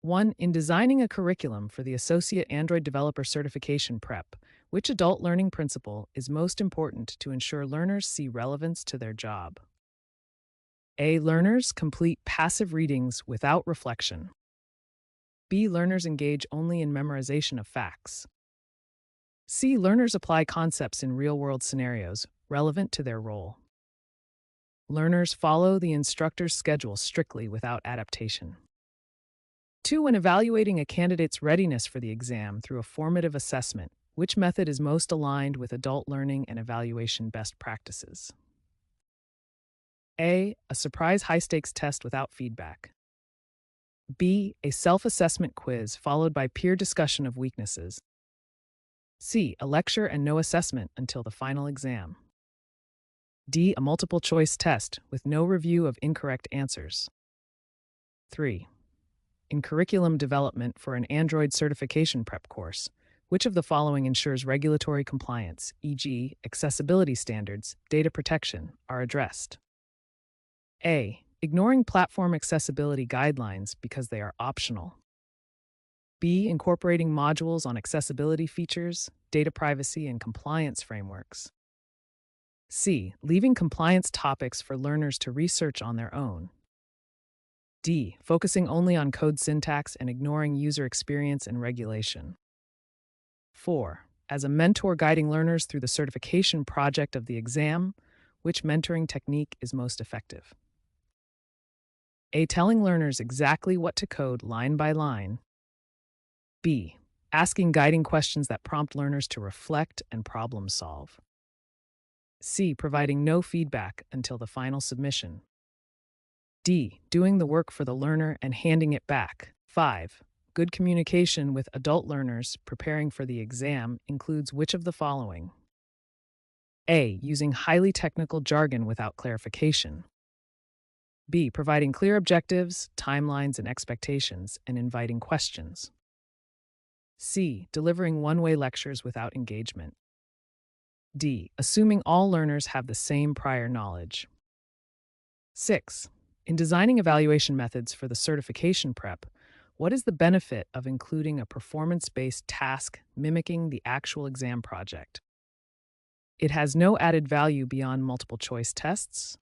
1. In designing a curriculum for the Associate Android Developer Certification Prep, which adult learning principle is most important to ensure learners see relevance to their job? A. Learners complete passive readings without reflection. B. Learners engage only in memorization of facts. C. Learners apply concepts in real world scenarios relevant to their role. Learners follow the instructor's schedule strictly without adaptation. 2. When evaluating a candidate's readiness for the exam through a formative assessment, which method is most aligned with adult learning and evaluation best practices? A. A surprise high stakes test without feedback. B. A self assessment quiz followed by peer discussion of weaknesses. C. A lecture and no assessment until the final exam. D. A multiple choice test with no review of incorrect answers. 3. In curriculum development for an Android certification prep course, which of the following ensures regulatory compliance, e.g., accessibility standards, data protection, are addressed? A. Ignoring platform accessibility guidelines because they are optional. B. Incorporating modules on accessibility features, data privacy, and compliance frameworks. C. Leaving compliance topics for learners to research on their own. D. Focusing only on code syntax and ignoring user experience and regulation. 4. As a mentor guiding learners through the certification project of the exam, which mentoring technique is most effective? A. Telling learners exactly what to code line by line. B. Asking guiding questions that prompt learners to reflect and problem solve. C. Providing no feedback until the final submission. D. Doing the work for the learner and handing it back. 5. Good communication with adult learners preparing for the exam includes which of the following? A. Using highly technical jargon without clarification. B. Providing clear objectives, timelines, and expectations, and inviting questions. C. Delivering one-way lectures without engagement. D. Assuming all learners have the same prior knowledge. 6. In designing evaluation methods for the certification prep, what is the benefit of including a performance-based task mimicking the actual exam project? It has no added value beyond multiple choice tests.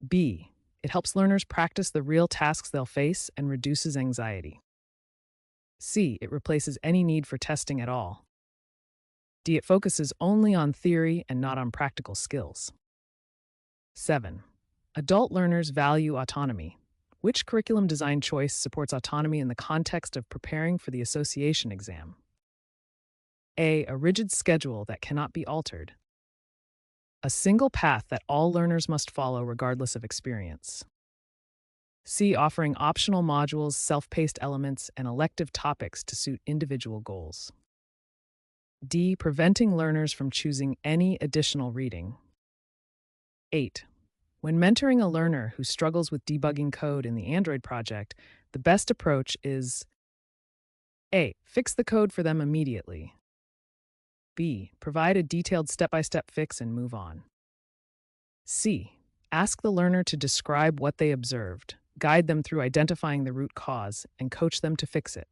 B. It helps learners practice the real tasks they'll face and reduces anxiety. C. It replaces any need for testing at all. D. It focuses only on theory and not on practical skills. 7. Adult learners value autonomy. Which curriculum design choice supports autonomy in the context of preparing for the association exam? A. A rigid schedule that cannot be altered. A single path that all learners must follow regardless of experience. C. Offering optional modules, self-paced elements, and elective topics to suit individual goals. D. Preventing learners from choosing any additional reading. 8. When mentoring a learner who struggles with debugging code in the Android project, the best approach is A. Fix the code for them immediately. B. Provide a detailed step-by-step fix and move on. C. Ask the learner to describe what they observed, guide them through identifying the root cause, and coach them to fix it.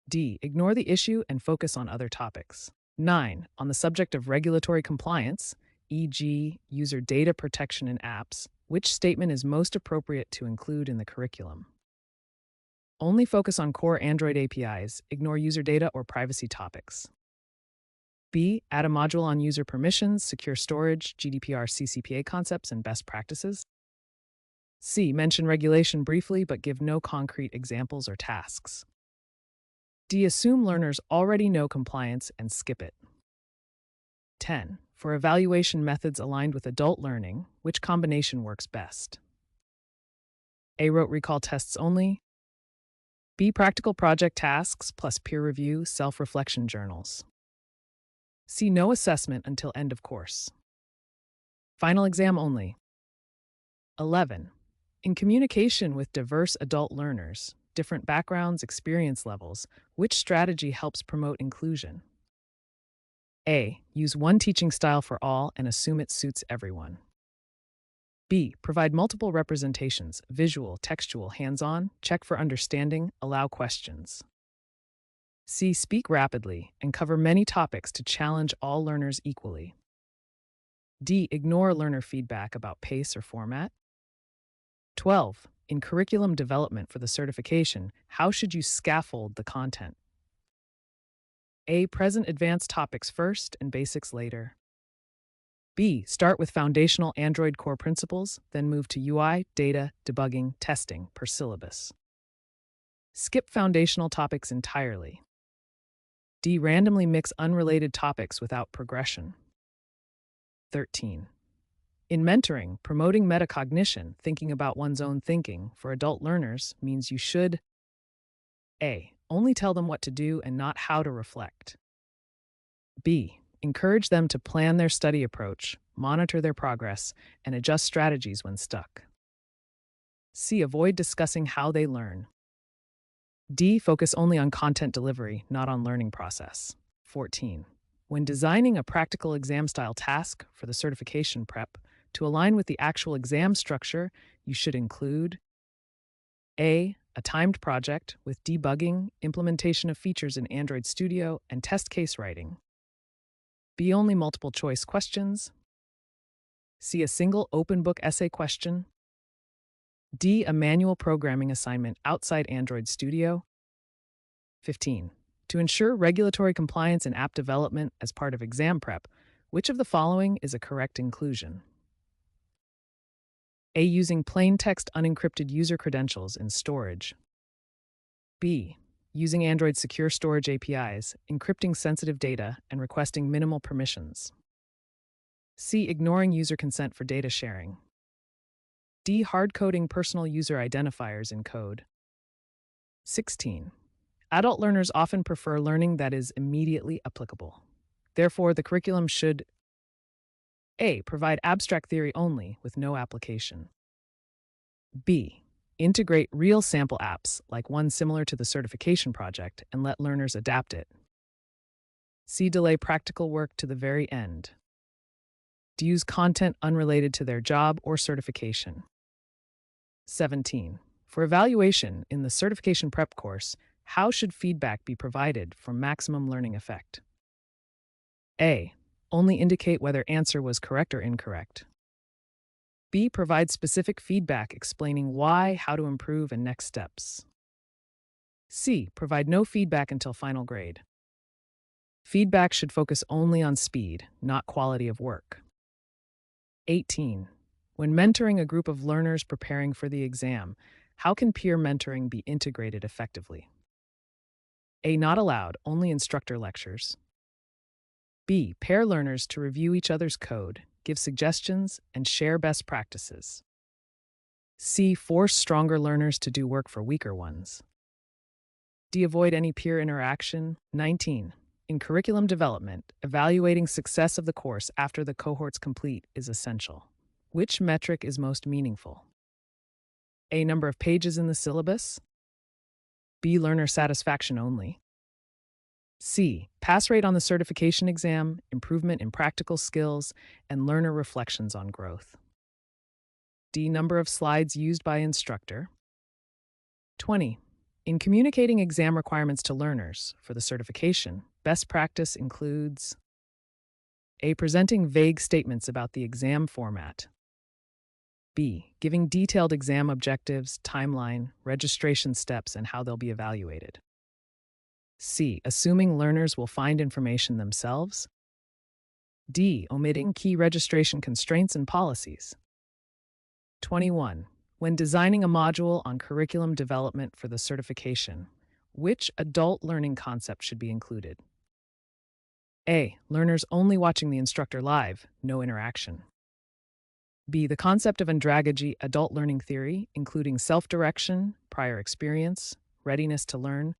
D. Ignore the issue and focus on other topics. 9. On the subject of regulatory compliance, e.g., user data protection in apps, which statement is most appropriate to include in the curriculum? Only focus on core Android APIs, ignore user data or privacy topics. B. Add a module on user permissions, secure storage, GDPR CCPA concepts, and best practices. C. Mention regulation briefly but give no concrete examples or tasks. D. Assume learners already know compliance and skip it. 10. For evaluation methods aligned with adult learning, which combination works best? A. Rote recall tests only. B. Practical project tasks plus peer review, self-reflection journals. C. No assessment until end of course. Final exam only. 11. In communication with diverse adult learners, different backgrounds, experience levels, which strategy helps promote inclusion? A. Use one teaching style for all and assume it suits everyone. B. Provide multiple representations, visual, textual, hands-on, check for understanding, allow questions. C. Speak rapidly and cover many topics to challenge all learners equally. D. Ignore learner feedback about pace or format. 12. In curriculum development for the certification, how should you scaffold the content? A. Present advanced topics first and basics later. B. Start with foundational Android core principles, then move to UI, data, debugging, testing per syllabus. Skip foundational topics entirely. D. Randomly mix unrelated topics without progression. 13. In mentoring, promoting metacognition, thinking about one's own thinking, for adult learners means you should A. Only tell them what to do and not how to reflect. B. Encourage them to plan their study approach, monitor their progress, and adjust strategies when stuck. C. Avoid discussing how they learn. D. Focus only on content delivery, not on learning process. 14. When designing a practical exam-style task for the certification prep, to align with the actual exam structure, you should include A. A timed project with debugging, implementation of features in Android Studio, and test case writing. B. Only multiple choice questions. C. A single open book essay question. D. A manual programming assignment outside Android Studio. 15. To ensure regulatory compliance in app development as part of exam prep, which of the following is a correct inclusion? A. Using plain text unencrypted user credentials in storage. B. Using Android secure storage APIs, encrypting sensitive data, and requesting minimal permissions. C. Ignoring user consent for data sharing. D. Hard-coding personal user identifiers in code. 16. Adult learners often prefer learning that is immediately applicable. Therefore, the curriculum should A. Provide abstract theory only with no application. B. Integrate real sample apps, like one similar to the certification project, and let learners adapt it. C. Delay practical work to the very end. D. Use content unrelated to their job or certification. 17. For evaluation in the certification prep course, how should feedback be provided for maximum learning effect? A. Only indicate whether answer was correct or incorrect. B. Provide specific feedback explaining why, how to improve, and next steps. C. Provide no feedback until final grade. Feedback should focus only on speed, not quality of work. 18. When mentoring a group of learners preparing for the exam, how can peer mentoring be integrated effectively? A. Not allowed, only instructor lectures. B. Pair learners to review each other's code, give suggestions, and share best practices. C. Force stronger learners to do work for weaker ones. D. Avoid any peer interaction. 19. In curriculum development, evaluating success of the course after the cohort's complete is essential. Which metric is most meaningful? A. Number of pages in the syllabus. B. Learner satisfaction only. C. Pass rate on the certification exam, improvement in practical skills, and learner reflections on growth. D. Number of slides used by instructor. 20. In communicating exam requirements to learners for the certification, best practice includes A. Presenting vague statements about the exam format. B. Giving detailed exam objectives, timeline, registration steps, and how they'll be evaluated. C. Assuming learners will find information themselves. D. Omitting key registration constraints and policies. 21. When designing a module on curriculum development for the certification, which adult learning concept should be included? A. Learners only watching the instructor live, no interaction. B. The concept of andragogy, adult learning theory, including self-direction, prior experience, readiness to learn.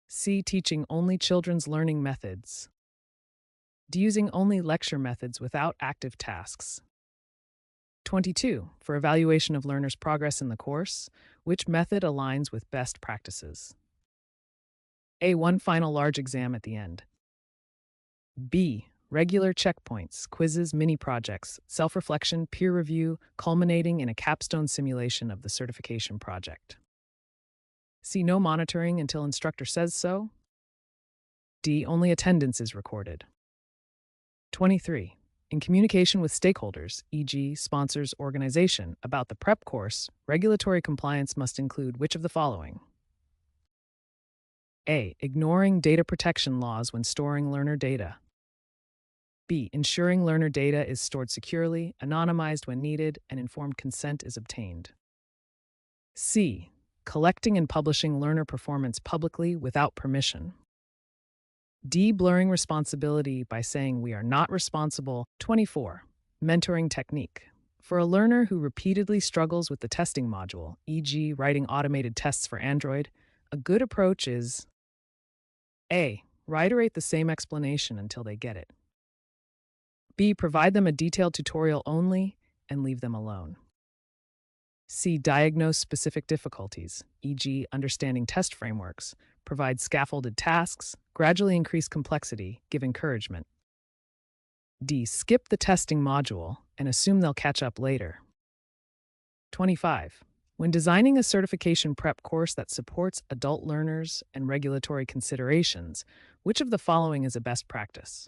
C. Teaching only children's learning methods. D. Using only lecture methods without active tasks. 22. For evaluation of learners' progress in the course, which method aligns with best practices? A. One final large exam at the end. B. regular checkpoints, quizzes, mini projects, self reflection, peer review, culminating in a capstone simulation of the certification project. C. No monitoring until instructor says so. D. Only attendance is recorded. 23. In communication with stakeholders, e.g., sponsors, organization, about the prep course, regulatory compliance must include which of the following? A. Ignoring data protection laws when storing learner data. B. Ensuring learner data is stored securely, anonymized when needed, and informed consent is obtained. C. Collecting and publishing learner performance publicly without permission. D. Blurring responsibility by saying we are not responsible. 24. Mentoring technique. For a learner who repeatedly struggles with the testing module, e.g., writing automated tests for Android, a good approach is A. Reiterate the same explanation until they get it. B. Provide them a detailed tutorial only and leave them alone. C. Diagnose specific difficulties, e.g., understanding test frameworks, provide scaffolded tasks, gradually increase complexity, give encouragement. D. Skip the testing module and assume they'll catch up later. 25. When designing a certification prep course that supports adult learners and regulatory considerations, which of the following is a best practice?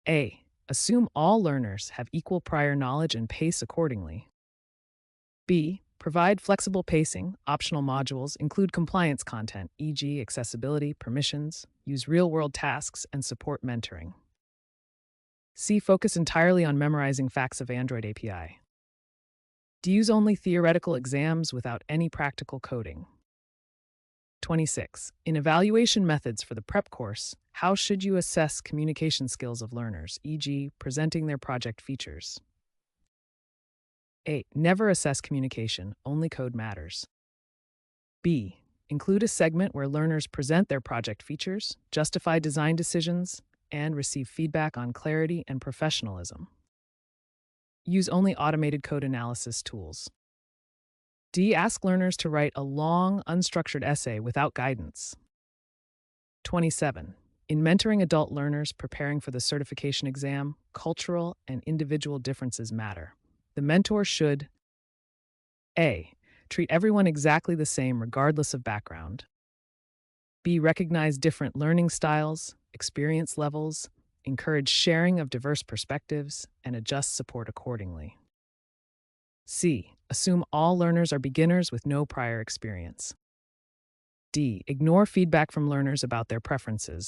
A. Assume all learners have equal prior knowledge and pace accordingly. B. Provide flexible pacing, optional modules, include compliance content, e.g., accessibility, permissions, use real-world tasks, and support mentoring. C. Focus entirely on memorizing facts of Android API. D. Use only theoretical exams without any practical coding. 26. In evaluation methods for the prep course, how should you assess communication skills of learners, e.g., presenting their project features? A. Never assess communication, only code matters. B. Include a segment where learners present their project features, justify design decisions, and receive feedback on clarity and professionalism. Use only automated code analysis tools. D. Ask learners to write a long, unstructured essay without guidance. 27. In mentoring adult learners preparing for the certification exam, cultural and individual differences matter. The mentor should A. Treat everyone exactly the same regardless of background. B. Recognize different learning styles, experience levels, encourage sharing of diverse perspectives, and adjust support accordingly. C. Assume all learners are beginners with no prior experience. D. Ignore feedback from learners about their preferences.